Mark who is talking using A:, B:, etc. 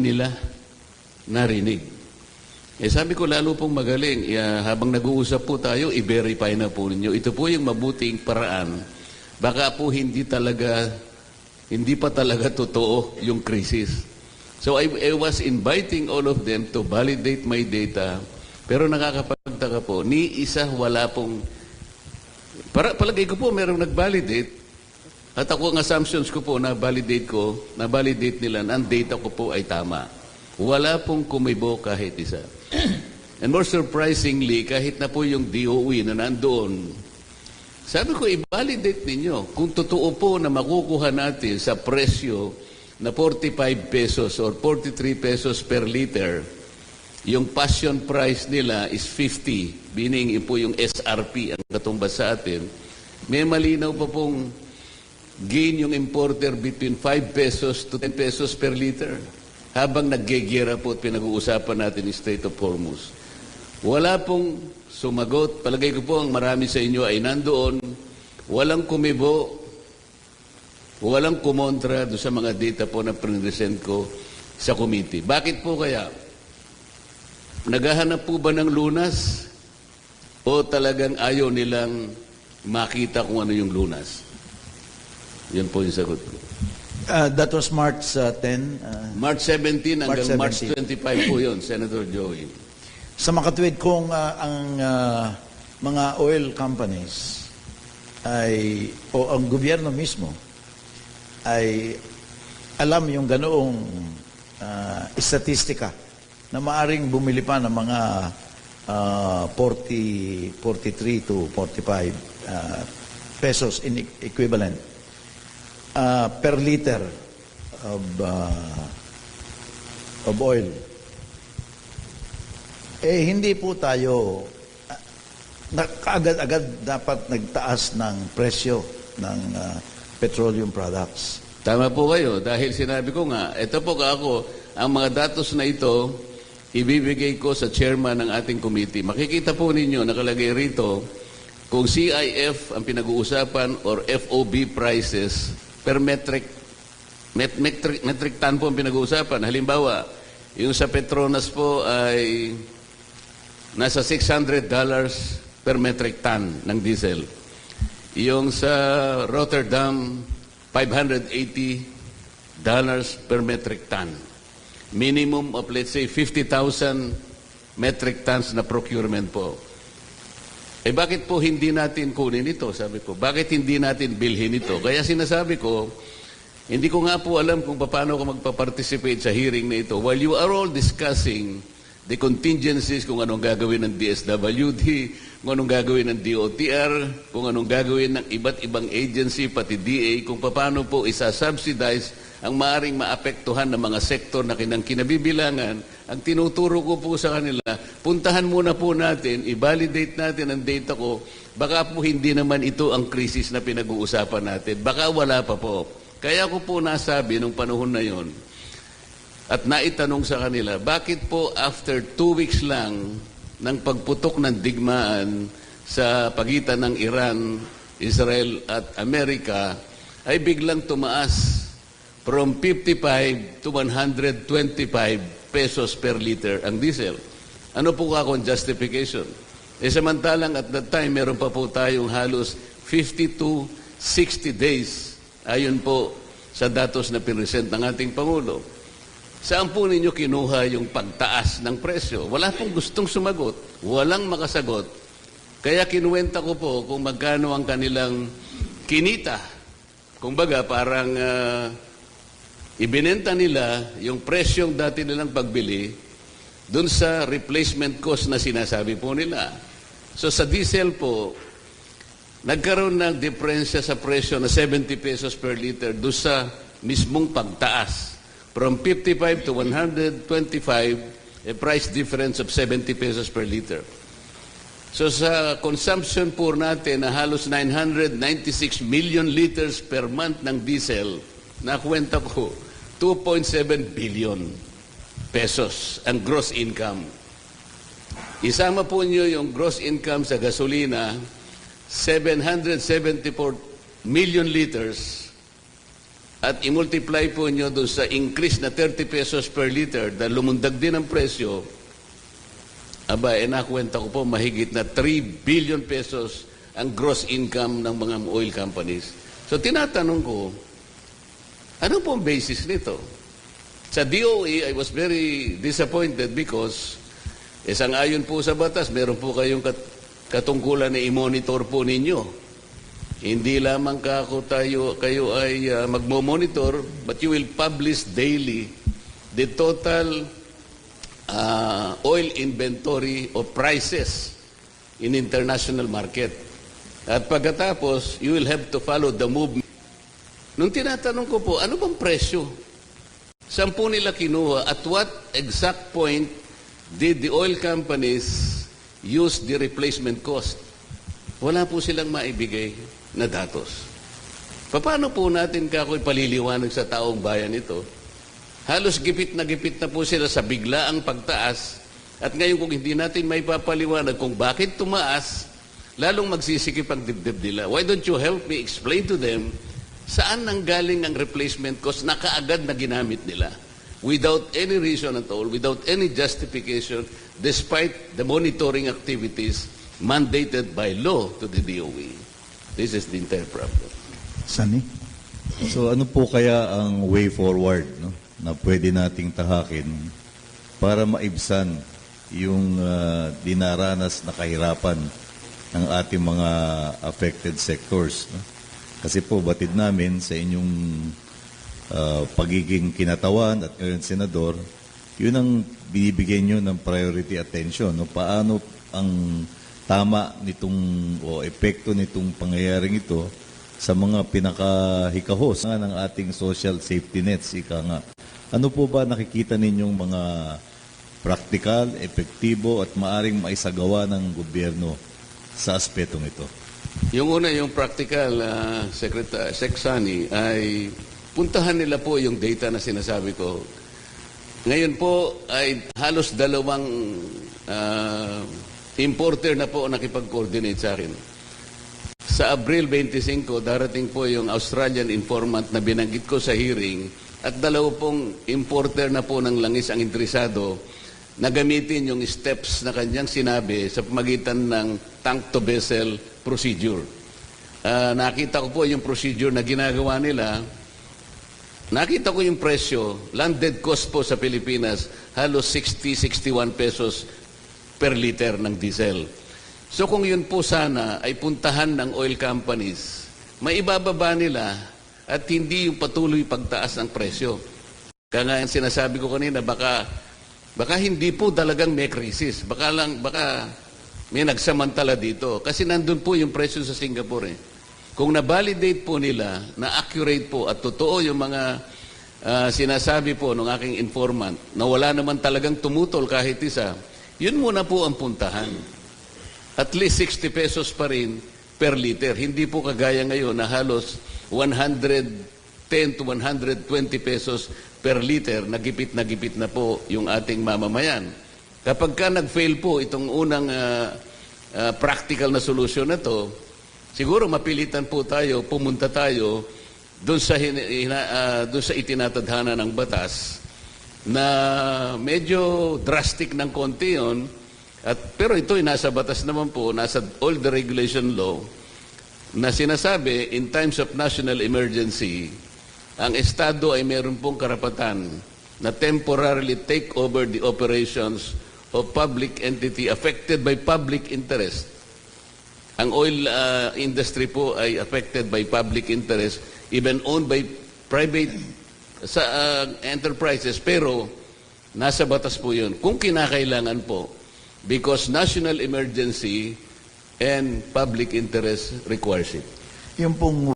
A: nila narinig. Sabi ko, lalo pong magaling, habang nag-uusap po tayo, i-verify na po ninyo. Ito po yung mabuting paraan. Baka po hindi pa talaga totoo yung krisis. So I was inviting all of them to validate my data, pero nakakapagtaka po, ni isa wala pong, palagay ko po merong nag-validate, at ako ang assumptions ko po, na-validate nila, na ang data ko po ay tama. Wala pong kumibo kahit isa. And more surprisingly, kahit na po yung DOE na nandoon, sabi ko, i-validate ninyo kung totoo po na makukuha natin sa presyo na 45 pesos or 43 pesos per liter, yung passion price nila is 50, meaning po yung SRP ang katumbas sa atin, may malinaw pa pong gain yung importer between 5 pesos to 10 pesos per liter. Habang naggegira po at pinag-uusapan natin yung Strait of Hormuz. Wala pong sumagot. Palagay ko po ang marami sa inyo ay nandoon. Walang kumibo, walang kumontra doon sa mga data po na present ko sa committee. Bakit po kaya? Naghahanap po ba ng lunas? O talagang ayaw nilang makita kung ano yung lunas? Yan po yung sagot ko.
B: That was March 10.
A: March 17 hanggang March
B: 17.
A: 25 po yun, Senator Joey.
B: Sa makatuwid kung ang mga oil companies o ang gobyerno mismo ay alam yung ganoong statistika na maaring bumili pa ng mga 43 to 45 pesos in equivalent per liter of oil. Hindi po tayo kaagad-agad dapat nagtaas ng presyo ng petroleum products.
A: Tama po kayo dahil sinabi ko nga, ito po ako, ang mga datos na ito ibibigay ko sa chairman ng ating committee. Makikita po ninyo, nakalagay rito, kung CIF ang pinag-uusapan or FOB prices per metric ton po ang pinag-uusapan. Halimbawa, yung sa Petronas po ay nasa $600 per metric ton ng diesel. Yung sa Rotterdam, $580 per metric ton. Minimum of, let's say, 50,000 metric tons na procurement po. Bakit po hindi natin kunin ito? Sabi ko, bakit hindi natin bilhin ito? Kaya sinasabi ko, hindi ko nga po alam kung paano ko magpa-participate sa hearing na ito. While you are all discussing the contingencies, kung anong gagawin ng DSWD, kung anong gagawin ng DOTR, kung anong gagawin ng iba't ibang agency, pati DA, kung paano po isa-subsidize ang maaring maapektuhan ng mga sektor na kinabibilangan, ang tinuturo ko po sa kanila, puntahan muna po natin, i-validate natin ang data ko, baka po hindi naman ito ang krisis na pinag-uusapan natin, baka wala pa po. Kaya ko po nasabi nung panahon na yon at naitanong sa kanila, bakit po after 2 weeks lang ng pagputok ng digmaan sa pagitan ng Iran, Israel at Amerika, ay biglang tumaas from 55 to 125 pesos per liter ang diesel. Ano po akong justification? Samantalang at that time, meron pa po tayong halos 50 to 60 days, ayon po sa datos na pinresent ng ating Pangulo. Saan po ninyo kinuha yung pagtaas ng presyo? Wala pong gustong sumagot. Walang makasagot. Kaya kinuwenta ko po kung magkano ang kanilang kinita. Kumbaga, parang ibinenta nila yung presyong dati nilang pagbili dun sa replacement cost na sinasabi po nila. So sa diesel po, nagkaroon ng diferensya sa presyo na 70 pesos per liter dun sa mismong pagtaas. From 55 to 125, a price difference of 70 pesos per liter. So sa consumption po natin na halos 996 million liters per month ng diesel, nakwenta ko 2.7 billion pesos ang gross income. Isama po niyo yung gross income sa gasolina, 774 million liters at i-multiply po nyo doon sa increase na 30 pesos per liter dahil lumundag din ang presyo, aba, nakwenta ko po mahigit na 3 billion pesos ang gross income ng mga oil companies. So tinatanong ko, ano po ang basis nito? Sa DOE, I was very disappointed because sang-ayon po sa batas, meron po kayong katungkulan na i-monitor po ninyo. Hindi lamang kayo ay magmo-monitor, but you will publish daily the total oil inventory of prices in international market. At pagkatapos, you will have to follow the movement. Nung tinatanong ko po, ano bang presyo? Saan po nila kinuha? At what exact point did the oil companies use the replacement cost? Wala po silang maibigay na datos. Paano po natin kakoy paliliwanag sa taong bayan ito? Halos gipit na po sila sa biglaang pagtaas. At ngayon kung hindi natin may papaliwanag kung bakit tumaas, lalong magsisikip ang dibdib nila. Why don't you help me explain to them saan nanggaling ang replacement cost na kaagad na ginamit nila without any reason at all, without any justification, despite the monitoring activities mandated by law to the DOE. This is the entire problem.
B: Sunny?
C: So ano po kaya ang way forward, no, na pwede nating tahakin para maibsan yung dinaranas na kahirapan ng ating mga affected sectors, no? Kasi po batid namin sa inyong pagiging kinatawan at ngayon senador, yun ang binibigyan nyo ng priority attention. No? Paano ang tama nitong o epekto nitong pangyayaring ito sa mga pinakahikahos ng ating social safety nets, ika nga. Ano po ba nakikita ninyong mga praktikal, epektibo at maaring maisagawa ng gobyerno sa aspetong ito?
A: Yung una, yung practical, Sec Sani, ay puntahan nila po yung data na sinasabi ko. Ngayon po ay halos 2 importer na po nakipag-coordinate sa akin. Sa Abril 25, darating po yung Australian informant na binanggit ko sa hearing at 2 pong importer na po ng langis ang interesado na gamitin yung steps na kanyang sinabi sa pamagitan ng tank-to-vessel procedure. Nakita ko po yung procedure na ginagawa nila. Nakita ko yung presyo, landed cost po sa Pilipinas, halos 60-61 pesos per liter ng diesel. So kung yun po sana ay puntahan ng oil companies, maibababa nila at hindi yung patuloy pagtaas ng presyo. Kaya nga yung sinasabi ko kanina, baka hindi po talagang may krisis. Baka may nagsamantala dito. Kasi nandun po yung presyo sa Singapore. Kung na-validate po nila, na accurate po at totoo yung mga sinasabi po ng aking informant, na wala naman talagang tumutol kahit isa, yun muna po ang puntahan. At least 60 pesos pa rin per liter. Hindi po kagaya ngayon na halos 110 to 120 pesos per liter, nagipit na po yung ating mamamayan. Kapag ka nag-fail po itong unang practical na solusyon na to, siguro mapilitan po tayo, pumunta tayo doon sa itinatadhana ng batas na medyo drastic ng konti yun, pero ito ay nasa batas naman po, nasa all the regulation law, na sinasabi, in times of national emergency, ang Estado ay meron pong karapatan na temporarily take over the operations of public entity affected by public interest. Ang oil industry po ay affected by public interest, even owned by private enterprises, pero nasa batas po yun. Kung kinakailangan po, because national emergency and public interest requires it.
B: Yung pong